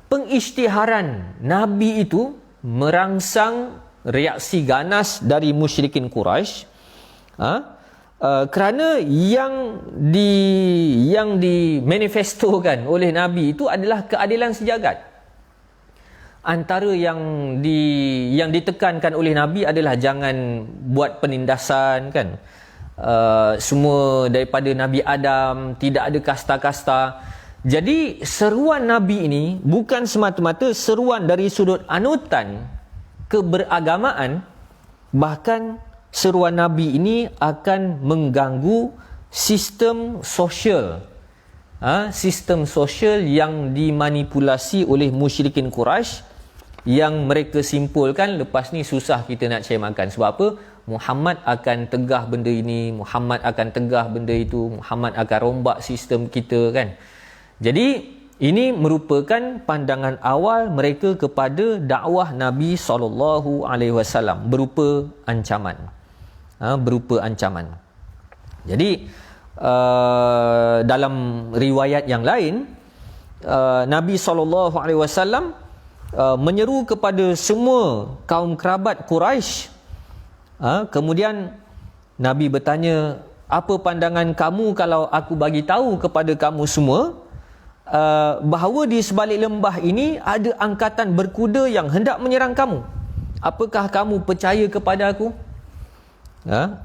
pengisytiharan Nabi itu merangsang reaksi ganas dari musyrikin Quraisy, kerana yang dimanifestokan oleh Nabi itu adalah keadilan sejagat. Antara yang ditekankan oleh Nabi adalah jangan buat penindasan, kan. Semua daripada Nabi Adam, tidak ada kasta-kasta. Jadi seruan Nabi ini bukan semata-mata seruan dari sudut anutan keberagamaan, bahkan seruan Nabi ini akan mengganggu sistem sosial. Sistem sosial yang dimanipulasi oleh musyrikin Quraisy, yang mereka simpulkan lepas ni susah kita nak cari makan. Sebab apa? Muhammad akan tegah benda ini, Muhammad akan tegah benda itu, Muhammad akan rombak sistem kita, kan. Jadi ini merupakan pandangan awal mereka kepada dakwah Nabi SAW berupa ancaman. Berupa ancaman. Jadi dalam riwayat yang lain, Nabi SAW menyeru kepada semua kaum kerabat Quraisy. Kemudian Nabi bertanya, apa pandangan kamu kalau aku bagi tahu kepada kamu semua bahawa di sebalik lembah ini ada angkatan berkuda yang hendak menyerang kamu? Apakah kamu percaya kepada aku?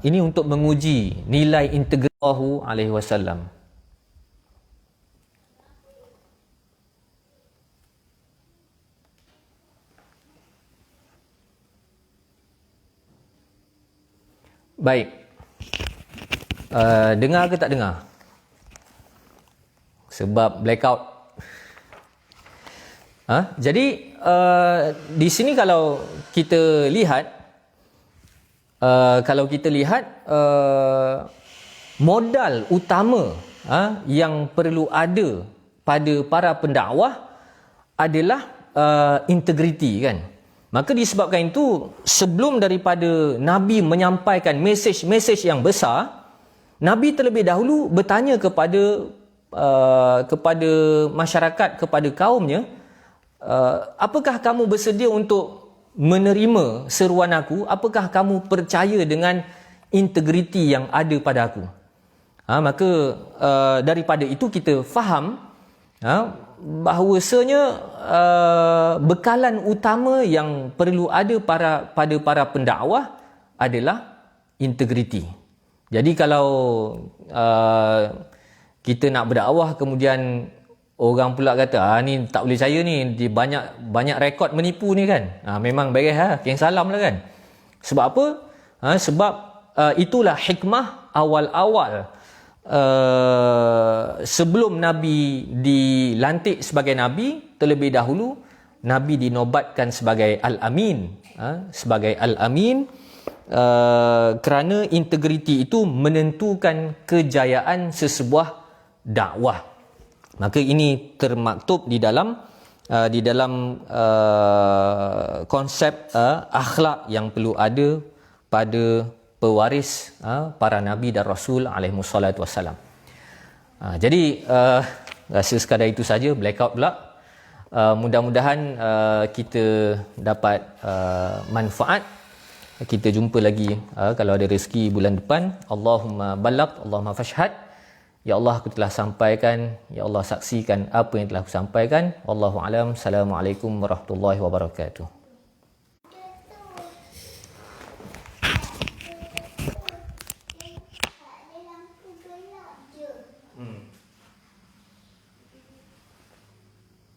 Ini untuk menguji nilai integritas alaihi wasallam. Baik. Dengar ke tak dengar? Sebab blackout. Jadi di sini kalau kita lihat, modal utama yang perlu ada pada para pendakwah adalah integriti, kan. Maka disebabkan itu, sebelum daripada Nabi menyampaikan mesej-mesej yang besar, Nabi terlebih dahulu bertanya kepada masyarakat, kepada kaumnya, apakah kamu bersedia untuk menerima seruan aku? Apakah kamu percaya dengan integriti yang ada pada aku? Maka daripada itu kita faham bahawasanya bekalan utama yang perlu ada pada para pendakwah adalah integriti. Jadi kalau kita nak berdakwah kemudian orang pula kata ni tak boleh percaya ni, dia banyak rekod menipu ni, kan. Memang beres yang salam lah, kan. Sebab apa? Sebab itulah hikmah awal-awal sebelum Nabi dilantik sebagai Nabi, terlebih dahulu Nabi dinobatkan sebagai Al-Amin, kerana integriti itu menentukan kejayaan sesebuah dakwah. Maka ini termaktub di dalam konsep akhlak yang perlu ada pada pewaris para nabi dan rasul alaihi wassalatu wassalam. Jadi rasa sekadar itu saja, blackout pula. Mudah-mudahan kita dapat manfaat. Kita jumpa lagi kalau ada rezeki bulan depan. Allahumma balagh, Allahumma fashhad. Ya Allah, aku telah sampaikan. Ya Allah, saksikan apa yang telah aku sampaikan. Wallahu alam. Assalamualaikum warahmatullahi wabarakatuh.